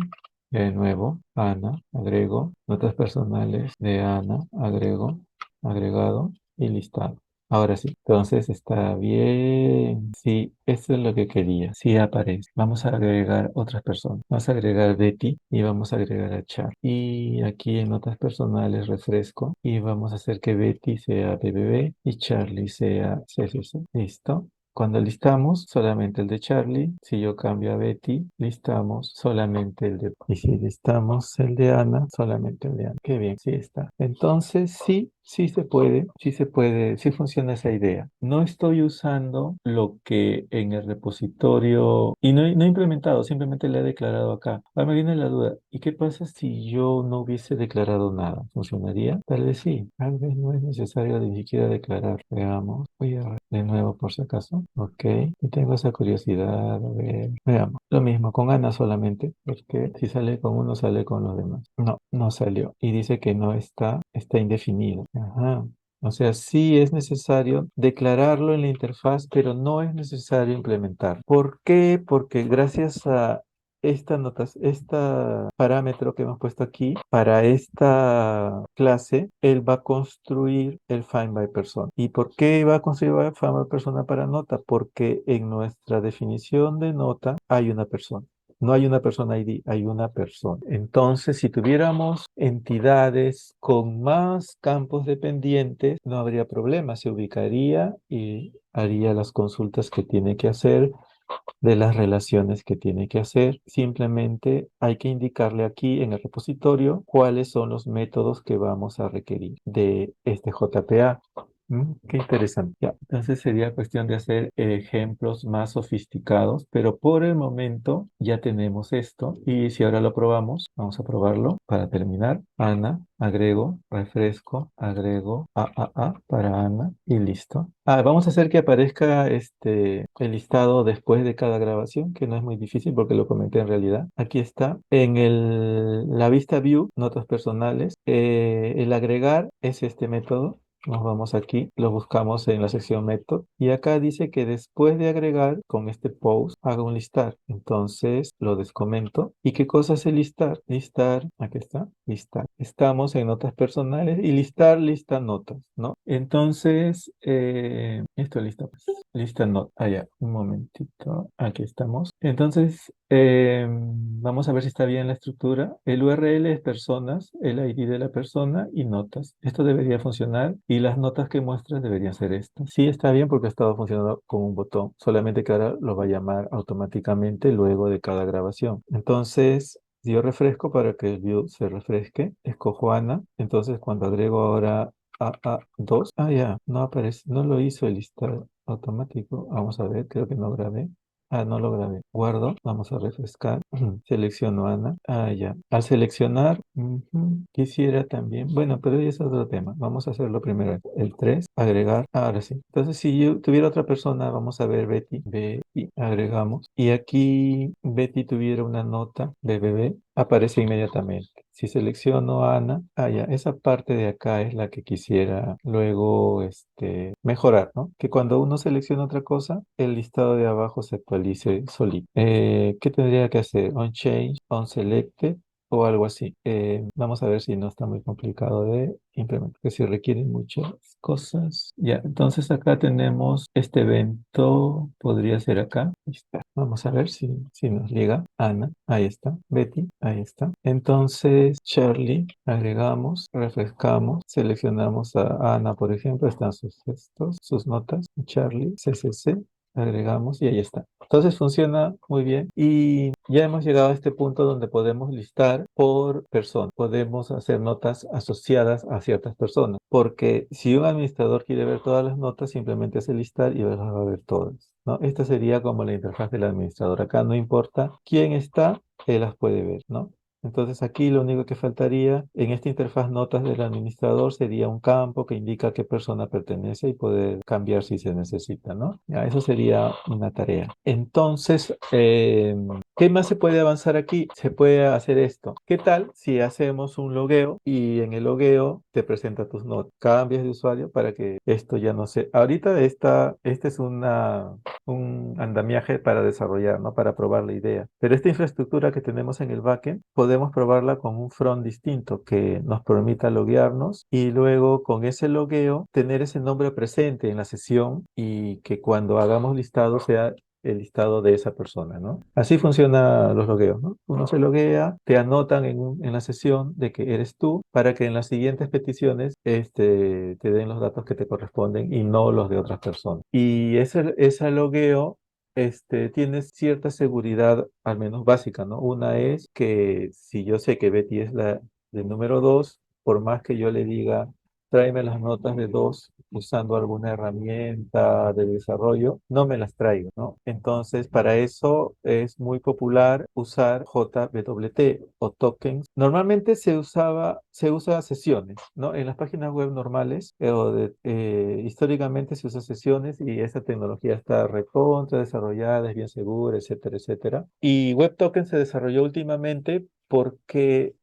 De nuevo, Ana, agrego. Notas personales de Ana, agrego, agregado y listado. Ahora sí, entonces está bien. Sí, esto es lo que quería. Sí aparece. Vamos a agregar otras personas. Vamos a agregar Betty y vamos a agregar a Char. Y aquí en notas personales refresco y vamos a hacer que Betty sea BBB y Charlie sea CCC. Listo. Cuando listamos solamente el de Charlie, si yo cambio a Betty, listamos solamente el de... Y si listamos el de Ana, solamente el de Ana. Qué bien, sí está. Entonces, sí, sí se puede, sí funciona esa idea. No estoy usando lo que en el repositorio, y no he implementado, simplemente le he declarado acá. Ahora me viene la duda, ¿y qué pasa si yo no hubiese declarado nada? ¿Funcionaría? Tal vez sí, tal vez no es necesario ni siquiera declarar. Veamos, voy a ver de nuevo por si acaso. Ok, y tengo esa curiosidad. A ver, veamos. Lo mismo con Ana solamente, porque si sale con uno, sale con los demás. No, no salió. Y dice que no está, está indefinido. Ajá. O sea, sí es necesario declararlo en la interfaz, pero no es necesario implementar. ¿Por qué? Porque gracias a este parámetro que hemos puesto aquí, para esta clase, él va a construir el find by persona. ¿Y por qué va a construir el find by persona para nota? Porque en nuestra definición de nota hay una persona. No hay una persona ID, hay una persona. Entonces, si tuviéramos entidades con más campos dependientes, no habría problema. Se ubicaría y haría las consultas que tiene que hacer de las relaciones que tiene que hacer. Simplemente hay que indicarle aquí en el repositorio cuáles son los métodos que vamos a requerir de este JPA. Qué interesante. Ya, entonces sería cuestión de hacer ejemplos más sofisticados, pero por el momento ya tenemos esto y si ahora lo probamos, vamos a probarlo para terminar. Ana, agrego, refresco, agrego a para Ana y listo. Ah, vamos a hacer que aparezca el listado después de cada grabación, que no es muy difícil porque lo comenté en realidad. Aquí está. En la vista view, notas personales, el agregar es este método. Nos vamos aquí, lo buscamos en la sección método y acá dice que después de agregar con este post haga un listar. Entonces lo descomento. ¿Y qué cosa es el listar? Listar, aquí está, listar. Estamos en notas personales y listar lista notas, ¿no? Entonces, esto lista, pues. Lista notas. Ah, ya, un momentito. Aquí estamos. Entonces, vamos a ver si está bien la estructura. El URL es personas, el ID de la persona y notas. Esto debería funcionar y las notas que muestras deberían ser estas. Sí, está bien porque ha estado funcionando con un botón, solamente que ahora lo va a llamar automáticamente luego de cada grabación. Entonces, si yo refresco para que el view se refresque, escojo Ana. Entonces, cuando agrego ahora AA2, ya, no aparece, no lo hizo el listado automático. Vamos a ver, creo que no grabé. Ah, no lo grabé. Guardo, vamos a refrescar. Selecciono Ana. Ah, ya. Al seleccionar, quisiera también. Bueno, pero ya es otro tema. Vamos a hacerlo primero. El 3 agregar. Ahora sí. Entonces, si yo tuviera otra persona, vamos a ver Betty. Betty, agregamos. Y aquí Betty tuviera una nota de bebé, aparece inmediatamente. Si selecciono a Ana, ya, esa parte de acá es la que quisiera luego mejorar, ¿no? Que cuando uno selecciona otra cosa, el listado de abajo se actualice solito. ¿Qué tendría que hacer? On change, on selected o algo así. Vamos a ver si no está muy complicado de implementar, que si requiere muchas cosas. Ya, entonces acá tenemos este evento, podría ser acá. Ahí está. Vamos a ver si nos llega. Ana, ahí está. Betty, ahí está. Entonces, Charlie, agregamos, refrescamos, seleccionamos a Ana, por ejemplo, están sus gestos, sus notas. Charlie, CCC, agregamos y ahí está. Entonces funciona muy bien y ya hemos llegado a este punto donde podemos listar por persona. Podemos hacer notas asociadas a ciertas personas, porque si un administrador quiere ver todas las notas, simplemente hace listar y las va a ver todas, ¿no? Esta sería como la interfaz del administrador. Acá no importa quién está, él las puede ver, ¿no? Entonces aquí lo único que faltaría en esta interfaz notas del administrador sería un campo que indica a qué persona pertenece y poder cambiar si se necesita, ¿no? Ya, eso sería una tarea. Entonces, ¿qué más se puede avanzar aquí? Se puede hacer esto. ¿Qué tal si hacemos un logueo y en el logueo te presenta tus notas? Cambias de usuario para que esto ya no se... Ahorita este es un andamiaje para desarrollar, ¿no? Para probar la idea. Pero esta infraestructura que tenemos en el backend, podemos probarla con un front distinto que nos permita loguearnos y luego con ese logueo tener ese nombre presente en la sesión y que cuando hagamos listado sea el listado de esa persona, ¿no? Así funcionan los logueos, ¿no? Uno se loguea, te anotan en la sesión de que eres tú para que en las siguientes peticiones te den los datos que te corresponden y no los de otras personas. Y ese logueo tiene cierta seguridad, al menos básica, ¿no? Una es que si yo sé que Betty es la del número 2, por más que yo le diga, tráeme las notas de 2 usando alguna herramienta de desarrollo, no me las traigo, ¿no? Entonces, para eso es muy popular usar JWT o tokens. Normalmente se usa sesiones, ¿no? En las páginas web normales históricamente se usa sesiones y esta tecnología está recontra desarrollada, es bien segura, etcétera, etcétera. Y WebToken se desarrolló últimamente porque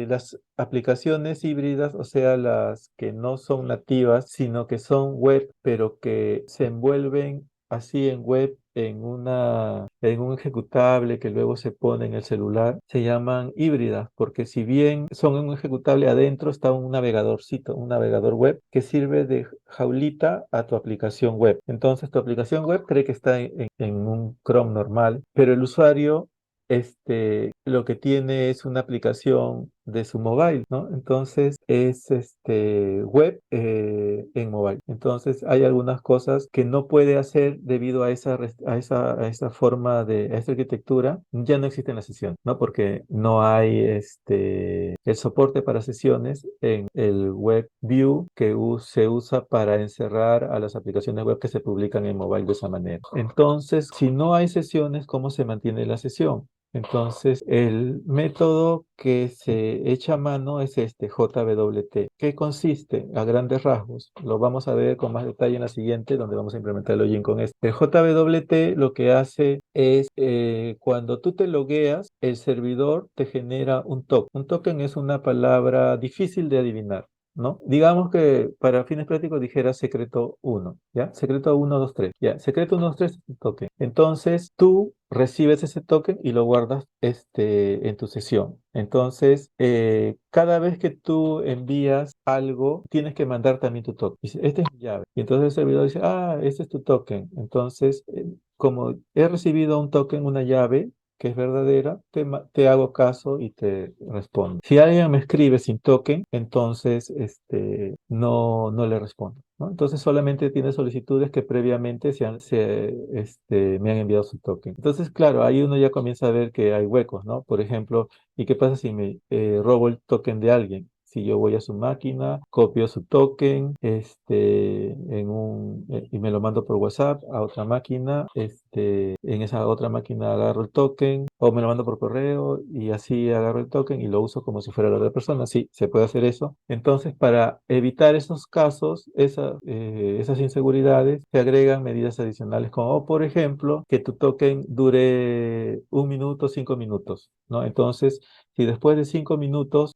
las aplicaciones híbridas, o sea, las que no son nativas, sino que son web, pero que se envuelven así en web en un ejecutable que luego se pone en el celular, se llaman híbridas, porque si bien son un ejecutable adentro, está un navegadorcito, un navegador web que sirve de jaulita a tu aplicación web. Entonces, tu aplicación web cree que está en un Chrome normal, pero el usuario lo que tiene es una aplicación de su mobile, ¿no? Entonces es web en mobile. Entonces hay algunas cosas que no puede hacer debido a a esa forma a esta arquitectura, ya no existe en la sesión, ¿no? Porque no hay el soporte para sesiones en el web view que se usa para encerrar a las aplicaciones web que se publican en mobile de esa manera. Entonces, si no hay sesiones, ¿cómo se mantiene la sesión? Entonces, el método que se echa a mano es este, JWT. ¿Qué consiste? A grandes rasgos. Lo vamos a ver con más detalle en la siguiente, donde vamos a implementar el login con este. El JWT lo que hace es, cuando tú te logueas, el servidor te genera un token. Un token es una palabra difícil de adivinar, ¿no? Digamos que para fines prácticos dijera secreto 1, ¿ya? Secreto 1, 2, 3, ¿ya? Secreto 1, 2, 3 es un token. Entonces, tú recibes ese token y lo guardas en tu sesión. Entonces, cada vez que tú envías algo, tienes que mandar también tu token. Dice, esta es mi llave. Y entonces el servidor dice, ah, este es tu token. Entonces, como he recibido un token, una llave, que es verdadera, te hago caso y te respondo. Si alguien me escribe sin token, entonces no le respondo, ¿no? Entonces solamente tiene solicitudes que previamente me han enviado su token. Entonces, claro, ahí uno ya comienza a ver que hay huecos, ¿no? Por ejemplo, ¿y qué pasa si me robo el token de alguien? Si yo voy a su máquina, copio su token, y me lo mando por WhatsApp a otra máquina, en esa otra máquina agarro el token, o me lo mando por correo y así agarro el token y lo uso como si fuera la otra persona. Sí, se puede hacer eso. Entonces, para evitar esos casos, esas inseguridades, se agregan medidas adicionales como, por ejemplo, que tu token dure 1 minuto, 5 minutos, ¿no? Entonces, si después de 5 minutos,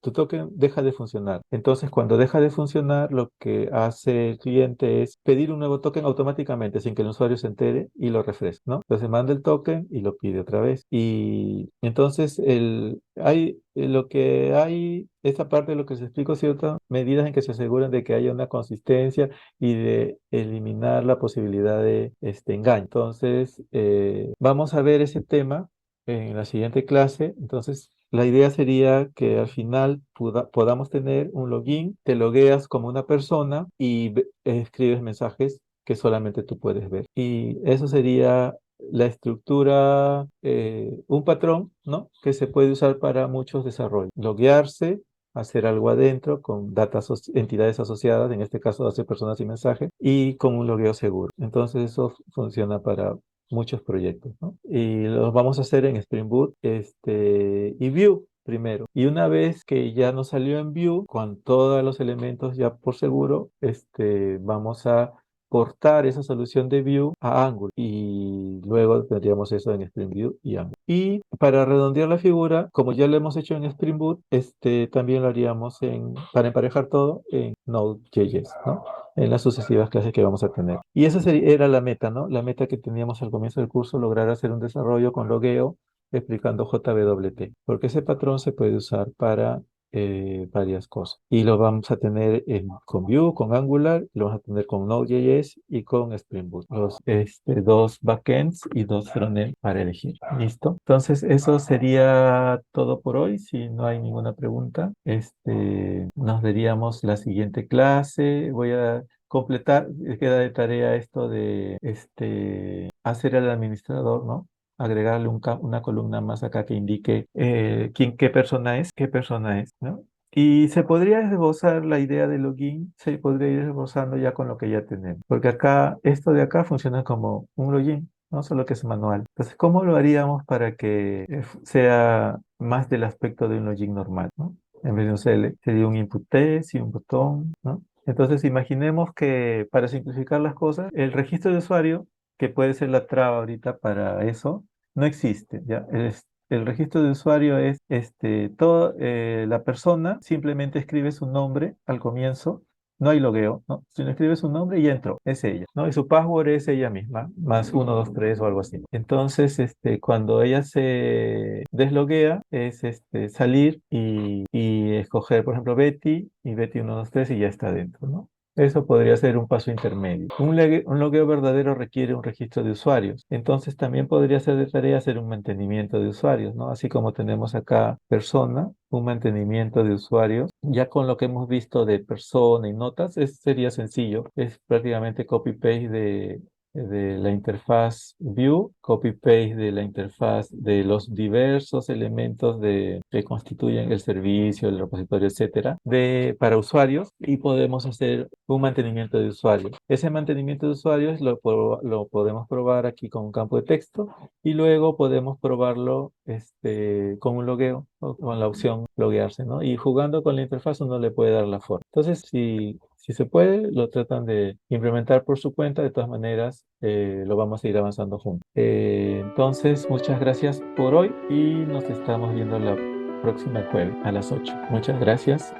tu token deja de funcionar. Entonces, cuando deja de funcionar, lo que hace el cliente es pedir un nuevo token automáticamente sin que el usuario se entere y lo refresque, ¿no? Entonces, manda el token y lo pide otra vez. Y entonces, lo que hay, esta parte de lo que se explico, ciertas medidas en que se aseguran de que haya una consistencia y de eliminar la posibilidad de este engaño. Entonces, vamos a ver ese tema en la siguiente clase. Entonces, la idea sería que al final podamos tener un login, te logueas como una persona y escribes mensajes que solamente tú puedes ver. Y eso sería la estructura, un patrón, ¿no? Que se puede usar para muchos desarrollos. Loguearse, hacer algo adentro con entidades asociadas, en este caso hacer personas y mensajes, y con un logueo seguro. Entonces eso funciona para muchos proyectos, ¿no? Y los vamos a hacer en Spring Boot y Vue primero. Y una vez que ya nos salió en Vue, con todos los elementos ya por seguro, vamos a portar esa solución de Vue a Angular y luego tendríamos eso en Spring Vue y Angular. Y para redondear la figura, como ya lo hemos hecho en Spring Boot, también lo haríamos para emparejar todo en Node.js, ¿no? En las sucesivas clases que vamos a tener. Y esa era la meta, ¿no? La meta que teníamos al comienzo del curso, lograr hacer un desarrollo con logueo explicando JWT, porque ese patrón se puede usar para varias cosas. Y lo vamos a tener con Vue, con Angular, lo vamos a tener con Node.js y con Spring Boot. Dos backends y dos frontends para elegir. ¿Listo? Entonces, eso sería todo por hoy. Si no hay ninguna pregunta, nos veríamos la siguiente clase. Voy a completar, queda de tarea esto de hacer al administrador, ¿no? Agregarle una columna más acá que indique qué persona es, ¿no? Y se podría esbozar la idea de login, se podría ir esbozando ya con lo que ya tenemos, porque acá, esto de acá funciona como un login, no solo que es manual. Entonces, ¿cómo lo haríamos para que sea más del aspecto de un login normal, ¿no? En vez de un select, sería un input test y un botón, ¿no? Entonces, imaginemos que para simplificar las cosas, el registro de usuario, que puede ser la traba ahorita para eso, no existe, ¿ya? El registro de usuario es la persona simplemente escribe su nombre al comienzo, no hay logueo, ¿no? Si no escribe su nombre, ya entró, es ella, ¿no? Y su password es ella misma, más 123 o algo así. Entonces, cuando ella se desloguea, es salir y escoger, por ejemplo, Betty, y Betty 123 y ya está dentro, ¿no? Eso podría ser un paso intermedio. Un logueo verdadero requiere un registro de usuarios. Entonces también podría ser de tarea hacer un mantenimiento de usuarios, ¿no? Así como tenemos acá persona, un mantenimiento de usuarios. Ya con lo que hemos visto de persona y notas, sería sencillo. Es prácticamente copy-paste de la interfaz View, copy-paste de la interfaz de los diversos elementos que constituyen el servicio, el repositorio, etcétera, para usuarios, y podemos hacer un mantenimiento de usuarios. Ese mantenimiento de usuarios lo podemos probar aquí con un campo de texto y luego podemos probarlo con un logueo o con la opción loguearse, ¿no? Y jugando con la interfaz uno le puede dar la forma. Entonces, si se puede, lo tratan de implementar por su cuenta. De todas maneras, lo vamos a ir avanzando juntos. Entonces, muchas gracias por hoy y nos estamos viendo la próxima jueves a las 8. Muchas gracias.